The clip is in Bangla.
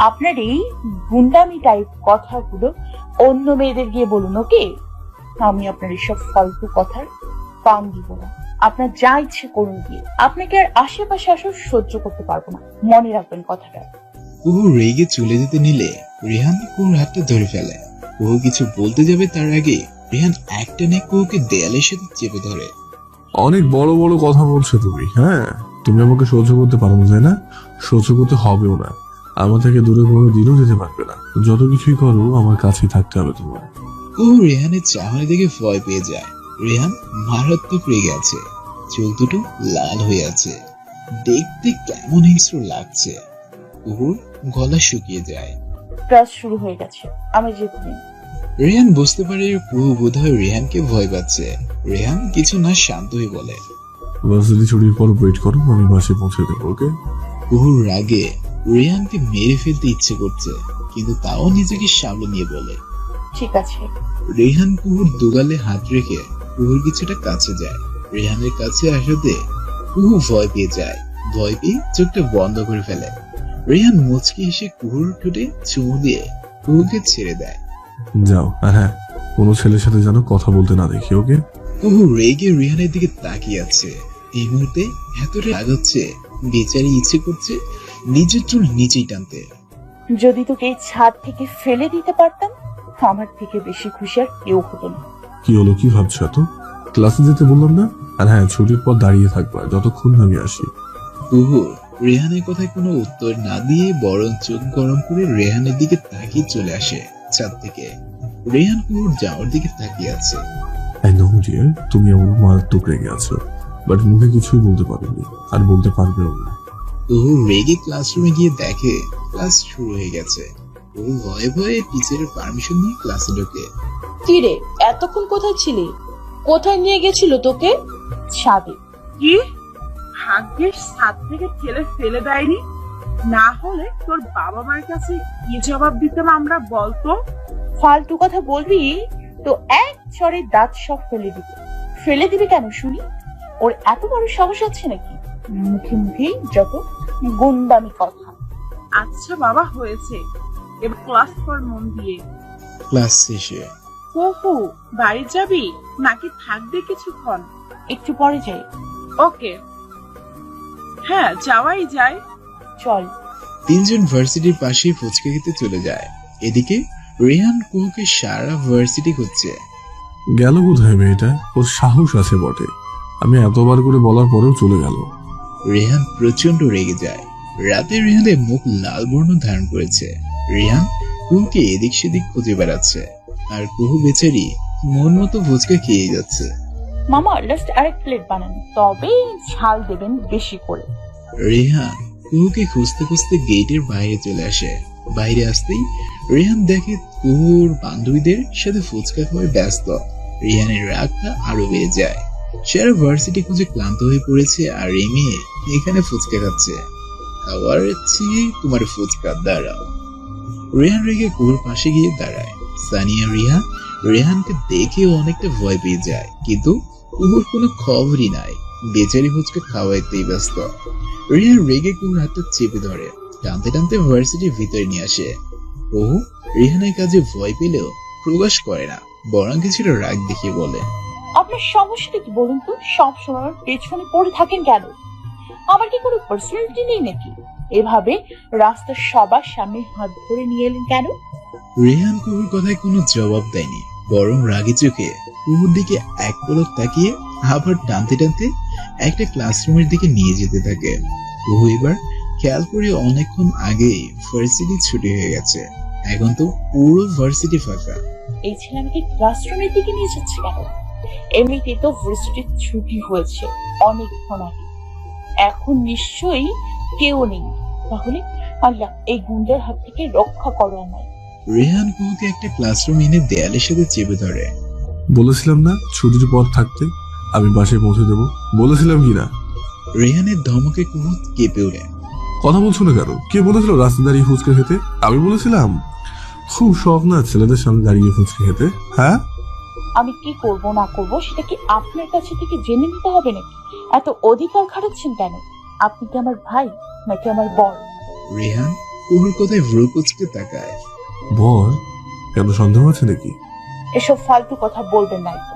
আপনার এই গুন্ডামি টাইপ কথাগুলো অন্য মেয়েদের গিয়ে বলুন, ওকে? আমি আপনার এইসব ফালতু কথার কান দিব না। আপনার যা ইচ্ছে করুন গিয়ে, আপনাকে আর আশেপাশে আসা সহ্য করতে পারবো না, মনে রাখবেন কথাটা। কুহু রেগে চলে যেতে নিলে রেহান কুহুর হাতটা ধরে ফেলে। কুহু কিছু বলতে যাবে তার আগে রেহান একটানে কুহুকে দেয়ালের সাথে চেপে ধরে। অনেক বড় বড় কথা বলছো তুমি। হ্যাঁ, তুমি আমাকে সহ্য করতে পারো না, তাই না? সহ্য করতে হবেও না। আমার থেকে দূরে কোনো দিনও যেতে পারবে না। যত কিছুই করো আমার কাছেই থাকতে হবে তোমার। কুহু রেহানের চাহনি দেখে ভয় পেয়ে যায়। রেহান মারাত্মক রেগে আছে, চোখ দুটো লাল হয়ে আছে, দেখতে কেমন হিংস্র লাগছে। কুহুর গলা শুকিয়ে যায়। ক্লাস শুরু হয়ে গেছে, আমি যেতে দিন। রেহান বুঝতে পারে কুহু বোধহয় রেহানকে ভয় পাচ্ছে। রেহান কিছু না শান্ত হয়ে বলে, ভার্সিটি ছুটির পর ওয়েট করো, আমি বাসে পৌঁছে দেবো, ওকে? কুহুর রাগে রেহানকে মেরে ফেলতে ইচ্ছে করছে, কিন্তু তাও নিজেকে সামলে নিয়ে বলে, ঠিক আছে। রেহান কুহুর দুগালে হাত রেখে কুহুর কিছুটা কাছে যায়। রেহানের কাছে আসাতে কুহু ভয় পেয়ে যায়। ভয় পেয়ে চোখটা বন্ধ করে ফেলে। রেহান মুচকি হেসে কুহুর ঠোঁটে চুমু দিয়ে কুহুকে ছেড়ে দেয়। যাও, আর হ্যাঁ, কোনো ছেলের সাথে যেন কথা বলতে না দেখি, ওকে? কুহু রেগে রেহানের দিকে তাকিয়ে আছে। এই মুহূর্তে এতটা রাগ হচ্ছে, বেচারি ইচ্ছে করছে নিজের চুল নিচেই টানতে। যদি তোকে এই ছাদ থেকে ফেলে দিতে পারতাম, আমার থেকে বেশি খুশি আর কেউ হতো না। কি হলো, কি ভাবছো এত? ক্লাসে যেতে বললাম না? আর হ্যাঁ, ছুটির পর দাঁড়িয়ে থাকবা যতক্ষণ না আমি আসি। কুহু রেহানের কথায় কোনো উত্তর না দিয়ে বরং চোখ গরম করে রেহানের দিকে তাকিয়ে চলে আসে ছাদ থেকে। রেহান কুহুর যাওয়ার দিকে তাকিয়ে আছে। আই নো ডিয়ার, তুমি আমার মারাত্মক রেগে আছো, বাট মুখে কিছুই বলতে পারোনি, আর বলতে পারবেও না। কুহু রেগে ক্লাসরুমে গিয়ে দেখে ক্লাস শুরু হয়ে গেছে। কুহু ভয়ে ভয়ে টিচারের পারমিশন নিয়ে ক্লাসে ঢোকে। কি রে, এতক্ষণ কোথায় ছিলি? কোথায় নিয়ে গেছিল তোকে? ছাদে। কি ভাগ্যের ছাদ থেকে ঠেলে ফেলে দেয়নি, না হলে তোর বাবা মার কাছে কি জবাব দিতাম আমরা বলতো? ফালতু কথা বলবি তো এক চড়ে দাঁত সব ফেলে দিবে। ফেলে দিবে কেন শুনি? ওর এত বড় সাহস আছে নাকি? মুখে মুখেই যত গুন্ডামি কথা। আচ্ছা বাবা, হয়েছে, এবার ক্লাস কর মন দিয়ে। ক্লাস শেষে কুহু, বাড়ি যাবি নাকি থাকবে কিছুক্ষণ? একটু পরে যাই। ওকে, হ্যাঁ যাওয়াই যায়। চল। তিনজন ভার্সিটির পাশেই ফুচকা খেতে চলে যায়। এদিকে রেহান কুহুকে সারা ভার্সিটি খুঁজছে। গেল কোথায় মেয়েটা? ওর সাহস আছে বটে, আমি এতবার করে বলার পরেও চলে গেল। রেহান প্রচন্ড রেগে যায়। রাতে রেহানের মুখ লাল বর্ণ ধারণ করেছে। রেহান কুহুকে এদিক সেদিক খুঁজে বেড়াচ্ছে, আর কুহু বেচারি মন মতো ফুচকা খেয়ে যাচ্ছে। মামা, লাস্ট আরেক প্লেট বানান, তবে ঝাল দেবেন বেশি করে। রেহান কুহুকে খুঁজতে খুঁজতে গেটের বাইরে চলে আসে। বাইরে আসতেই রেহান দেখে কুহুর বান্ধবীদের সাথে ফুচকা খাওয়ায় ব্যস্ত। রেহানের রাগটা আরো বেড়ে যায়। সারা ভার্সিটি খুঁজে ক্লান্ত হয়ে পড়েছে, আর এই মেয়ে এখানে ফুচকা খাচ্ছে। খাওয়ার চেয়ে তোমার ফুচকা, দাঁড়াও। রেহান রেগে কুহুর পাশে গিয়ে দাঁড়ায়। সানিয়া রিহা রেহানকে দেখে অনেকটা ভয় পেয়ে যায়, কিন্তু কুহুর কোনো খবরই নাই। বেচারি ফুচকা খাওয়াইতেই ব্যস্ত। রিহান রেগে কুহুর হাতটা চেপে ধরে, টানতে টানতে ভার্সিটির ভিতরে নিয়ে আসে। কুহু রিহানের কাজে ভয় পেলেও প্রকাশ করে না, বরং কিছুটা রাগ দেখিয়ে বলে, আপনার সমস্যাটা কি বলুন তো? সব সময় পেছনে পড়ে থাকেন কেন? আমার কি কোনো পার্সোনালিটি নেই নাকি? এভাবে রাস্তার সবার সামনে হাত ধরে নিয়ে এলেন কেন? রেহান কুহুর কথায় কোনো জবাব দেয়নি, বরং রাগে চোখে কুহুর দিকে এক পলক তাকিয়ে আবার টানতে টানতে একটা ক্লাসরুমের দিকে নিয়ে যেতে থাকে। কুহু এবার খেয়াল করে অনেকক্ষণ আগেই ভার্সিটি ছুটি হয়ে গেছে। এখন তো পুরো ভার্সিটি ফাঁকা। এই ছেলে আমাকে ক্লাসরুমের দিকে নিয়ে যাচ্ছে কেন? এমনিতে তো ভার্সিটির ছুটি হয়েছে অনেকক্ষণ আগে, এখন নিশ্চয়ই কেউ নেই। তাহলে আল্লাহ এই গুন্ডার হাত থেকে রক্ষা করো আমায়। রেহান কুহুকে একটা ক্লাসরুম এনে দেয়ালের সাথে চেপে ধরে। বলেছিলাম না ছুটির পর থাকতে, আমি বাসায় পৌঁছে দেবো, বলেছিলাম কি না? রেহানের ধমকে কুহু কেঁপে ওঠে। কথা বলছো না কেন? কে বলেছিল রাস্তা দাঁড়িয়ে ফুচকা খেতে? আমি বলেছিলাম? খুব শখ না ছেলেদের সামনে দাঁড়িয়ে ফুচকা খেতে? হ্যাঁ, আমি কি করব না করব সেটা কি আপনার কাছে থেকে জেনে নিতে হবে নাকি? এত অধিকার খাটাচ্ছেন কেন? আপনি কি আমার ভাই নাকি আমার বর? রেহান কুহুর কথায় ভ্রু কুচকে তাকায়। বল, কেন সন্দেহ আছে নাকি? এসব ফালতু কথা বলবেন না একদম।